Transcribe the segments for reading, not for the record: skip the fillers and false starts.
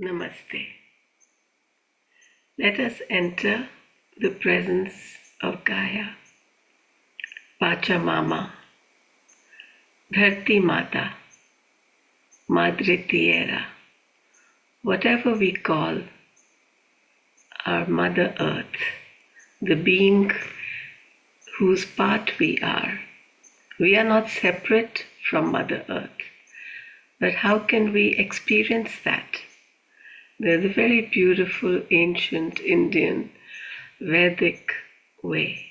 Namaste. Let us enter the presence of Gaia, Pachamama, Dharti Mata, Madre Tierra, whatever we call our Mother Earth, the being whose part we are. We are not separate from Mother Earth, but how can we experience that? There's a very beautiful ancient Indian Vedic way,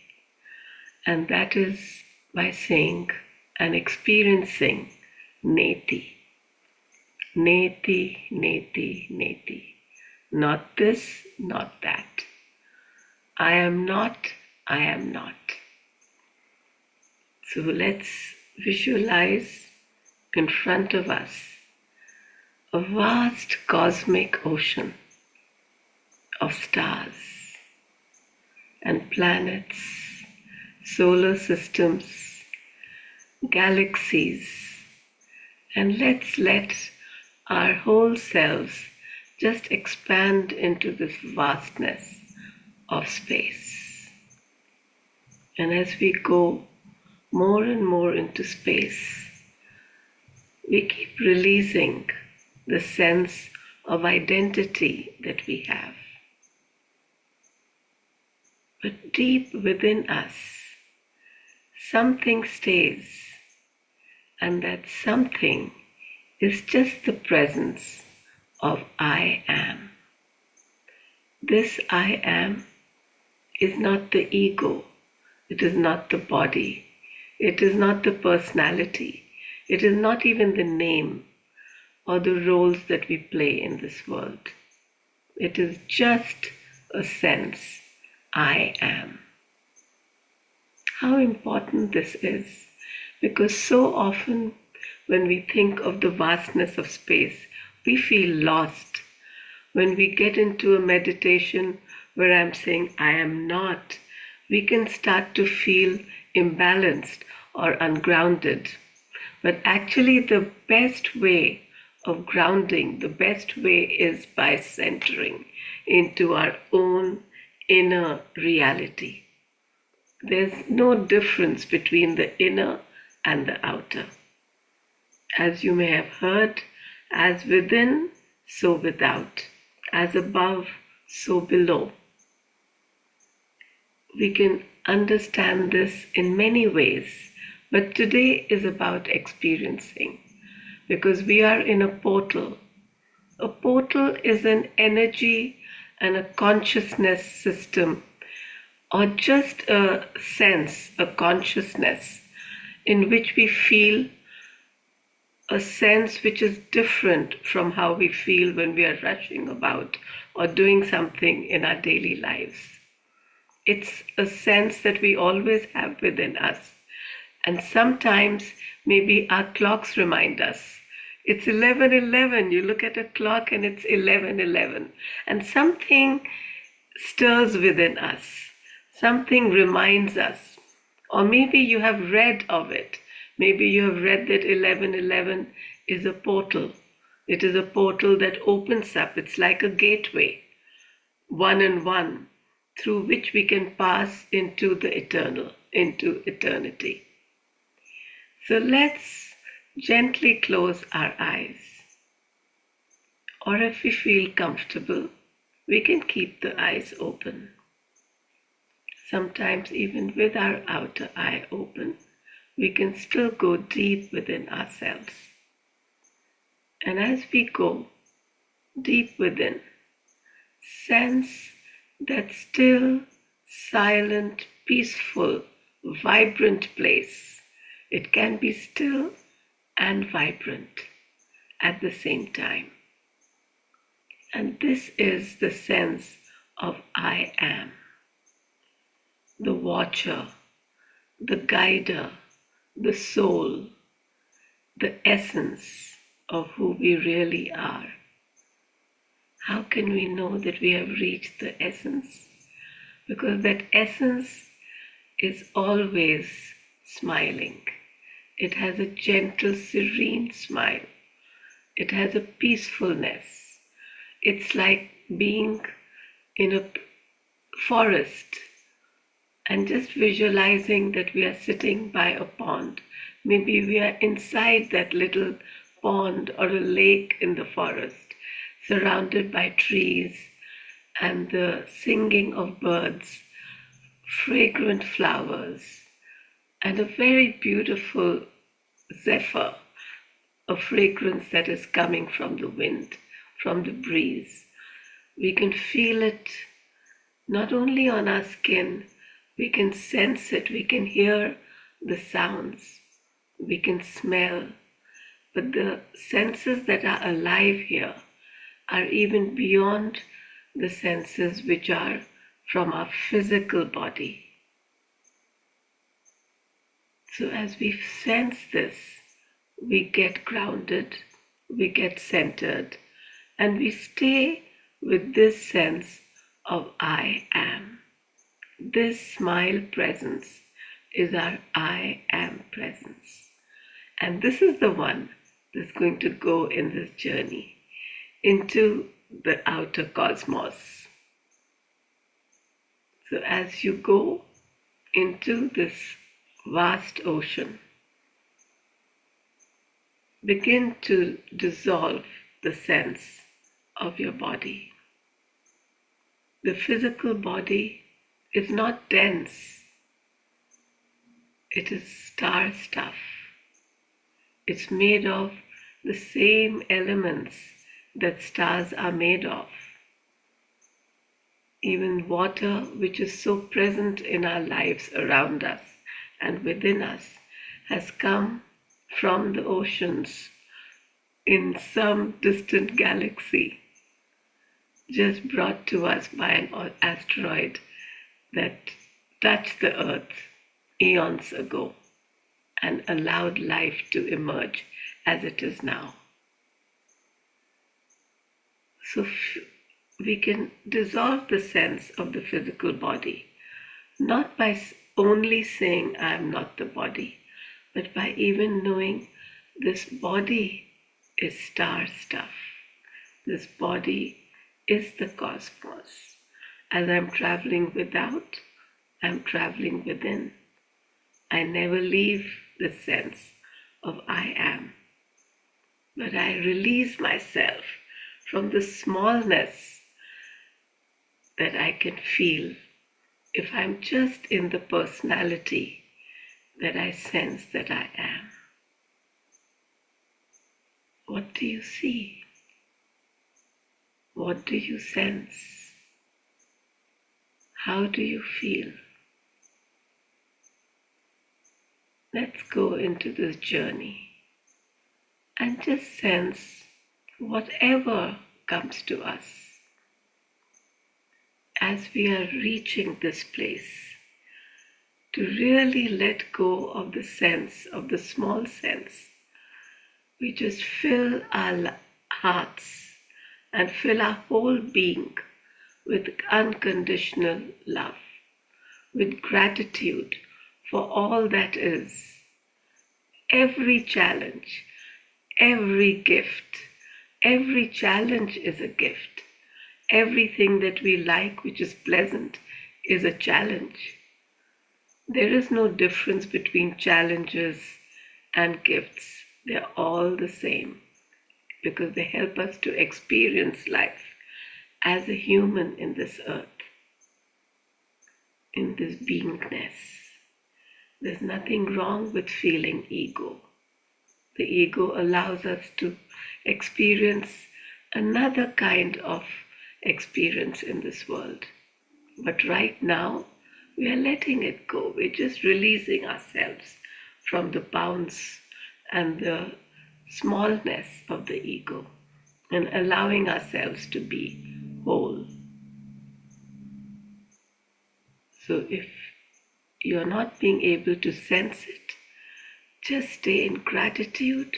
and that is by saying and experiencing Neti. Neti, Neti, Neti. Not this, not that. I am not, I am not. So let's visualize in front of us a vast cosmic ocean of stars and planets, solar systems, galaxies, and let's let our whole selves just expand into this vastness of space. And as we go more and more into space, we keep releasing the sense of identity that we have. But deep within us, something stays, and that something is just the presence of I am. This I am is not the ego, it is not the body, it is not the personality, it is not even the name or the roles that we play in this world. It is just a sense, I am. How important this is, because so often when we think of the vastness of space, we feel lost. When we get into a meditation where I'm saying I am not, we can start to feel imbalanced or ungrounded. But actually the best way of grounding, the best way is by centering into our own inner reality. There's no difference between the inner and the outer. As you may have heard, as within, so without. As above, so below. We can understand this in many ways, but today is about experiencing, because we are in a portal. A portal is an energy and a consciousness system, or just a sense, a consciousness, in which we feel a sense which is different from how we feel when we are rushing about or doing something in our daily lives. It's a sense that we always have within us. And sometimes maybe our clocks remind us. It's 11:11. You look at a clock and it's 11:11. And something stirs within us. Something reminds us. Or maybe you have read of it. Maybe you have read that 11:11 is a portal. It is a portal that opens up. It's like a gateway, one and one, through which we can pass into the eternal, into eternity. So let's gently close our eyes. Or if we feel comfortable, we can keep the eyes open. Sometimes even with our outer eye open, we can still go deep within ourselves. And as we go deep within, sense that still, silent, peaceful, vibrant place. It can be still and vibrant at the same time. And this is the sense of I am, the watcher, the guider, the soul, the essence of who we really are. How can we know that we have reached the essence? Because that essence is always smiling. It has a gentle, serene smile. It has a peacefulness. It's like being in a forest and just visualizing that we are sitting by a pond. Maybe we are inside that little pond or a lake in the forest, surrounded by trees and the singing of birds, fragrant flowers, and a very beautiful zephyr, a fragrance that is coming from the wind, from the breeze. We can feel it not only on our skin, we can sense it, we can hear the sounds, we can smell, but the senses that are alive here are even beyond the senses which are from our physical body. So as we sense this, we get grounded, we get centered, and we stay with this sense of I am. This smile presence is our I am presence. And this is the one that's going to go in this journey into the outer cosmos. So as you go into this vast ocean, begin to dissolve the sense of your body. The physical body is not dense. It is star stuff. It's made of the same elements that stars are made of. Even water, which is so present in our lives around us and within us, has come from the oceans in some distant galaxy, just brought to us by an asteroid that touched the earth eons ago and allowed life to emerge as it is now. So we can dissolve the sense of the physical body, not by only saying I am not the body, but by even knowing this body is star stuff. This body is the cosmos. As I'm traveling without, I'm traveling within. I never leave the sense of I am, but I release myself from the smallness that I can feel if I'm just in the personality that I sense that I am. What do you see? What do you sense? How do you feel? Let's go into this journey and just sense whatever comes to us as we are reaching this place, to really let go of the sense, of the small sense. We just fill our hearts and fill our whole being with unconditional love, with gratitude for all that is. Every challenge, every gift, every challenge is a gift. Everything that we like, which is pleasant, is a challenge. There is no difference between challenges and gifts. They're all the same because they help us to experience life as a human in this earth, in this beingness. There's nothing wrong with feeling ego. The ego allows us to experience another kind of experience in this world. But right now, we are letting it go. We're just releasing ourselves from the bounds and the smallness of the ego and allowing ourselves to be whole. So if you're not being able to sense it, just stay in gratitude.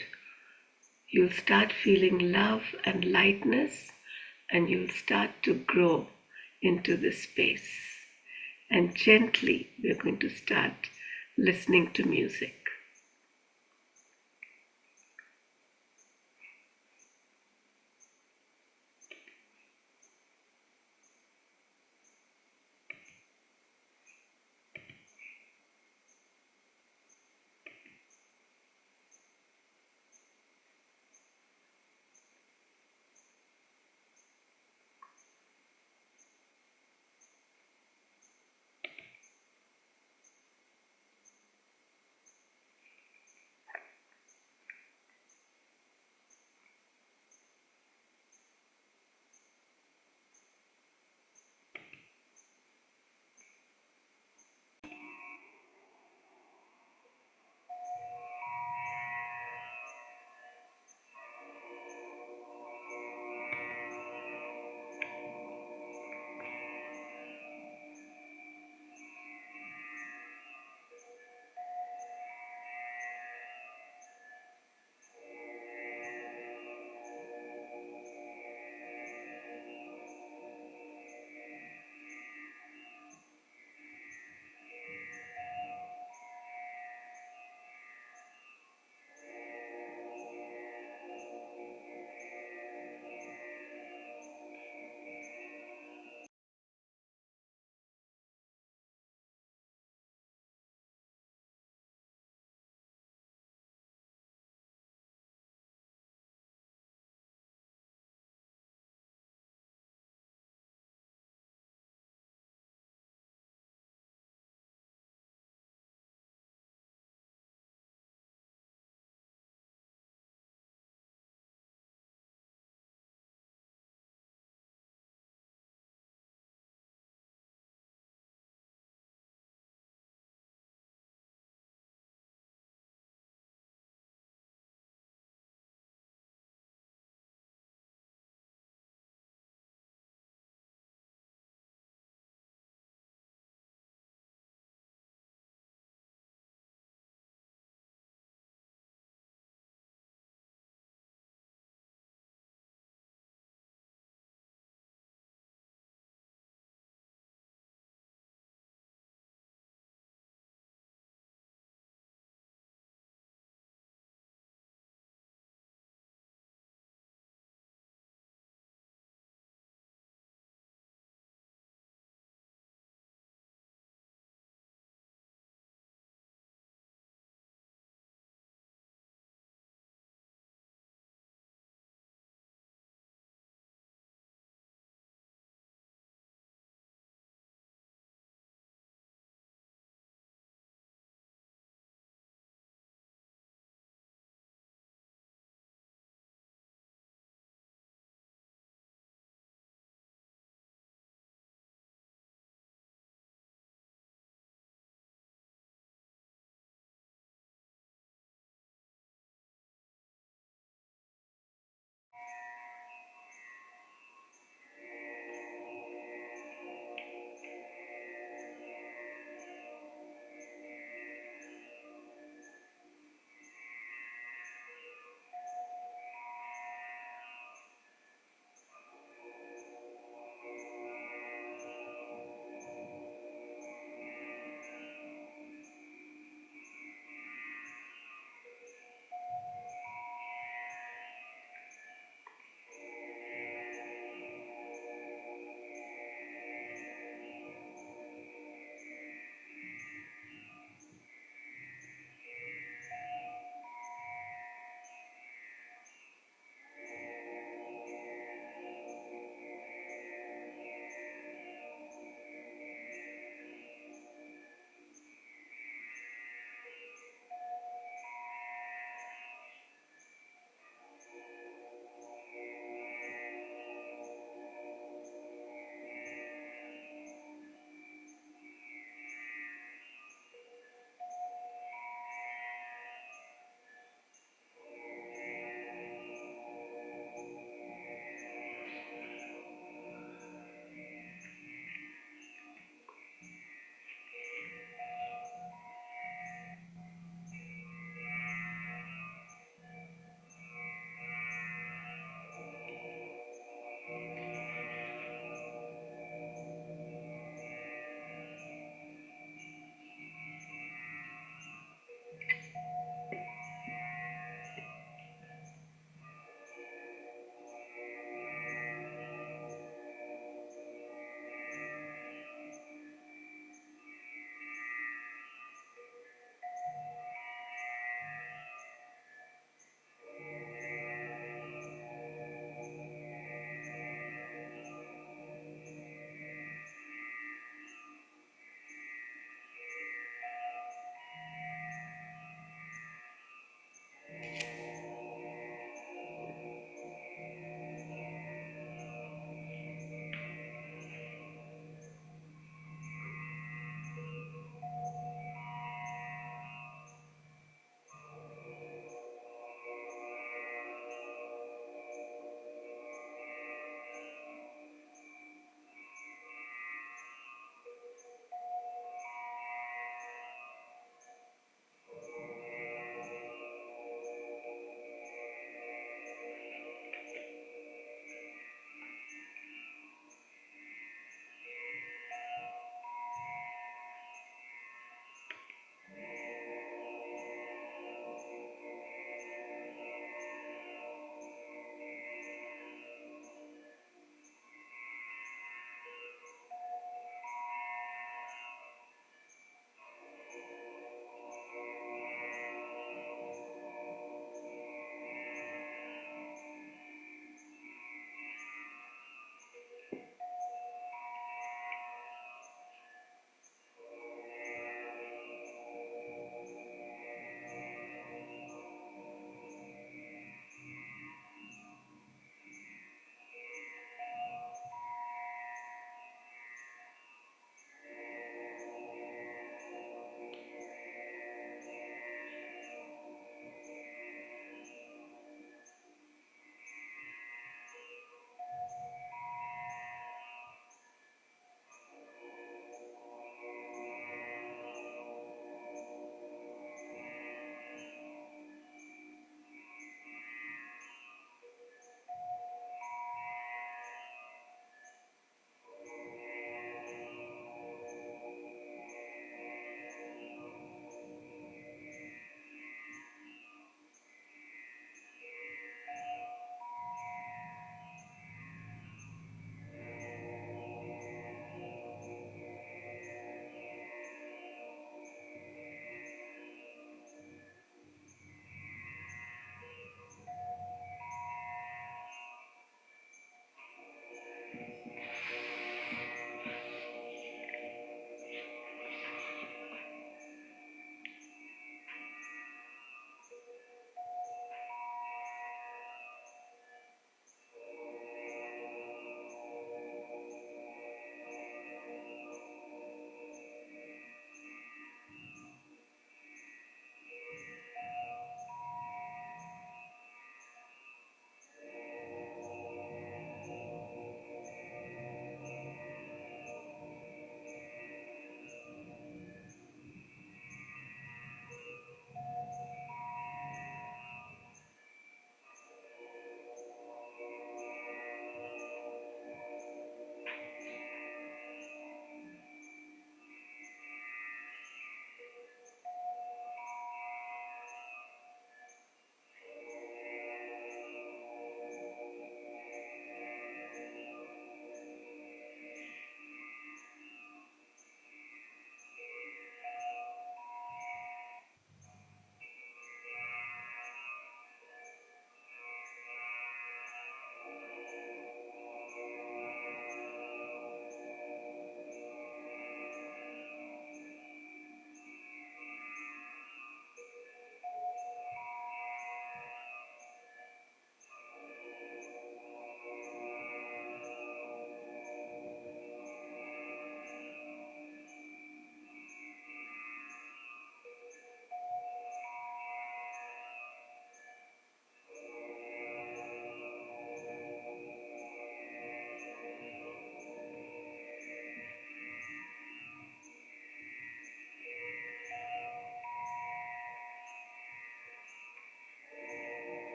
You'll start feeling love and lightness, and you'll start to grow into this space. And gently, we're going to start listening to music.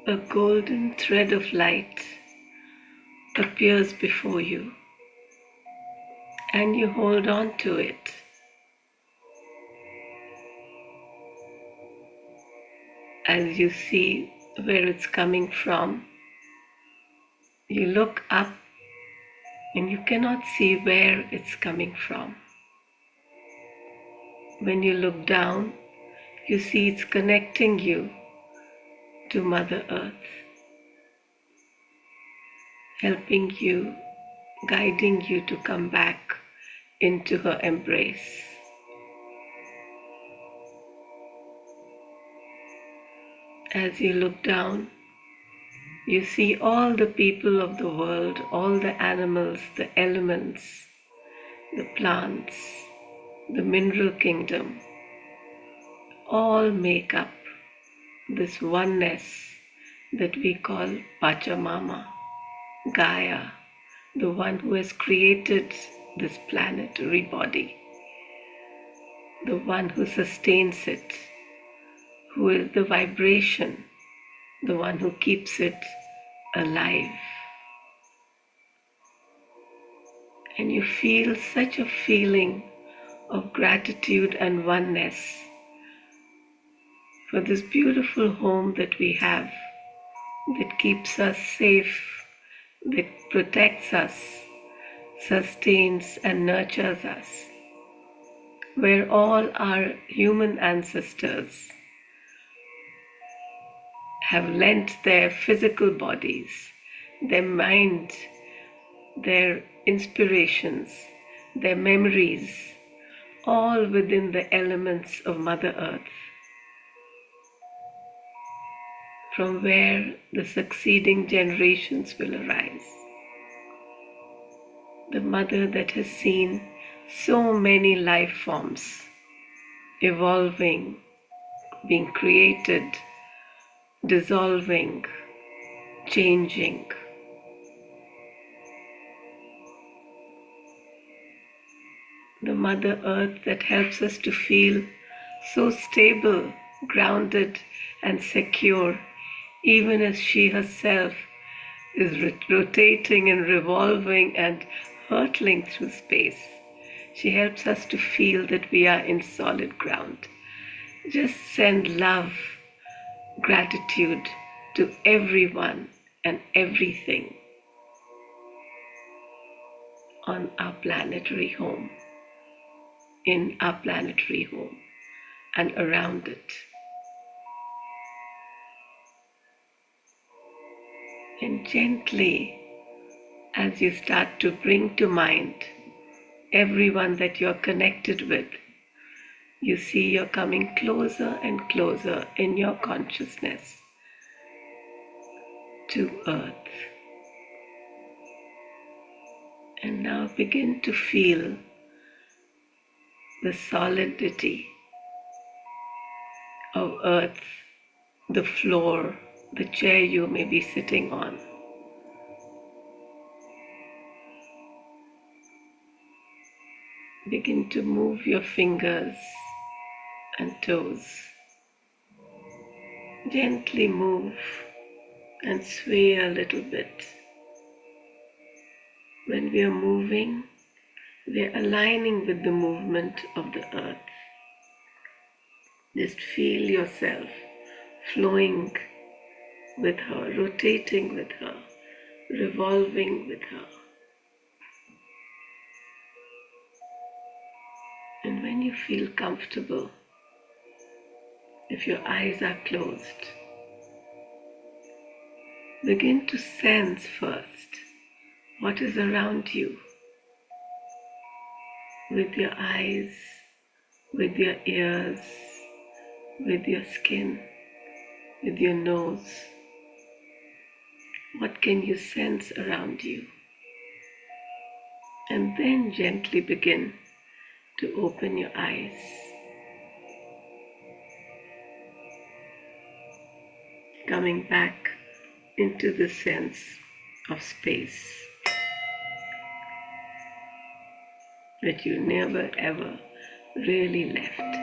a golden thread of light appears before you, and you hold on to it. As you see where it's coming from, you look up and you cannot see where it's coming from. When you look down, you see it's connecting you to Mother Earth, helping you, guiding you to come back into her embrace. As you look down, you see all the people of the world, all the animals, the elements, the plants, the mineral kingdom, all make up this oneness that we call Pachamama, Gaia, the one who has created this planetary body, the one who sustains it, who is the vibration, the one who keeps it alive. And you feel such a feeling of gratitude and oneness for this beautiful home that we have, that keeps us safe, that protects us, sustains and nurtures us, where all our human ancestors have lent their physical bodies, their mind, their inspirations, their memories, all within the elements of Mother Earth, from where the succeeding generations will arise. The Mother that has seen so many life forms evolving, being created, dissolving, changing. The Mother Earth that helps us to feel so stable, grounded, and secure, even as she herself is rotating and revolving and hurtling through space. She helps us to feel that we are in solid ground. Just send love, gratitude to everyone and everything on our planetary home, in our planetary home, and around it. And gently, as you start to bring to mind everyone that you're connected with, you see you're coming closer and closer in your consciousness to Earth. And now begin to feel the solidity of Earth, the floor, the chair you may be sitting on. Begin to move your fingers and toes. Gently move and sway a little bit. When we are moving, we are aligning with the movement of the earth. Just feel yourself flowing with her, rotating with her, revolving with her. And when you feel comfortable, if your eyes are closed, begin to sense first what is around you with your eyes, with your ears, with your skin, with your nose. What can you sense around you? And then gently begin to open your eyes. Coming back into the sense of space that you never ever really left.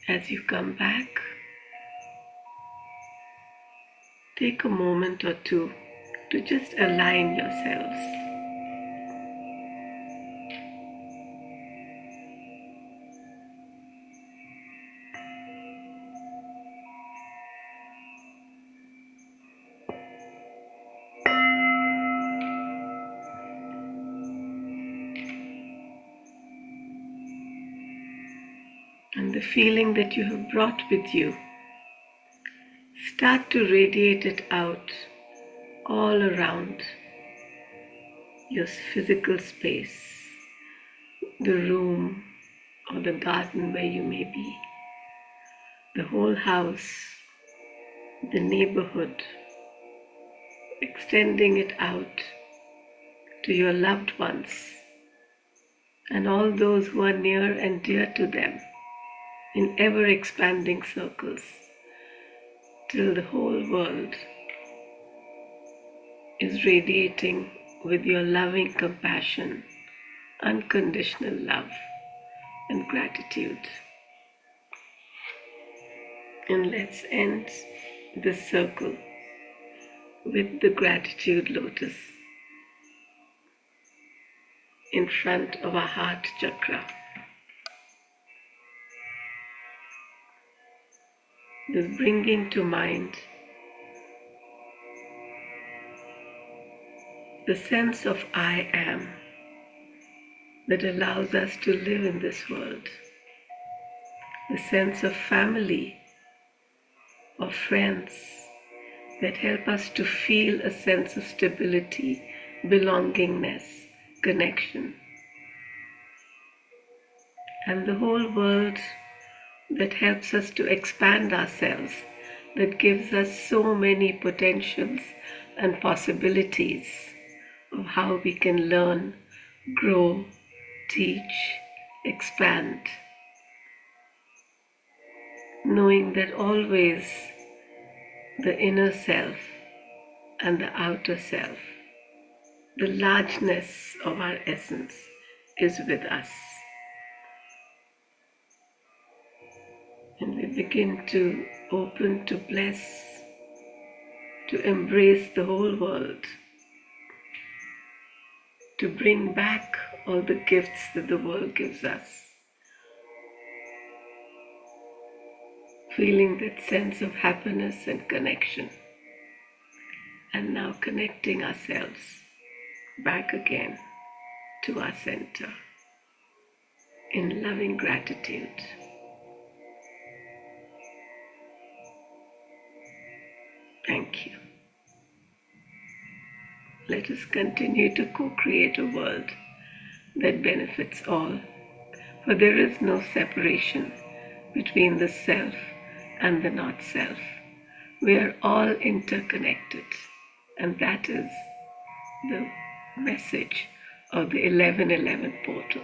As you come back, take a moment or two to just align yourselves. And the feeling that you have brought with you, start to radiate it out all around your physical space, the room or the garden where you may be, the whole house, the neighborhood, extending it out to your loved ones and all those who are near and dear to them in ever-expanding circles, till the whole world is radiating with your loving compassion, unconditional love and gratitude. And let's end this circle with the gratitude lotus in front of our heart chakra. Just bringing to mind the sense of I am that allows us to live in this world, the sense of family, of friends that help us to feel a sense of stability, belongingness, connection, and the whole world that helps us to expand ourselves, that gives us so many potentials and possibilities of how we can learn, grow, teach, expand, knowing that always the inner self and the outer self, the largeness of our essence is with us. And we begin to open, to bless, to embrace the whole world, to bring back all the gifts that the world gives us, feeling that sense of happiness and connection, and now connecting ourselves back again to our center in loving gratitude. Thank you. Let us continue to co-create a world that benefits all, for there is no separation between the self and the not self. We are all interconnected, and that is the message of the 1111 portal.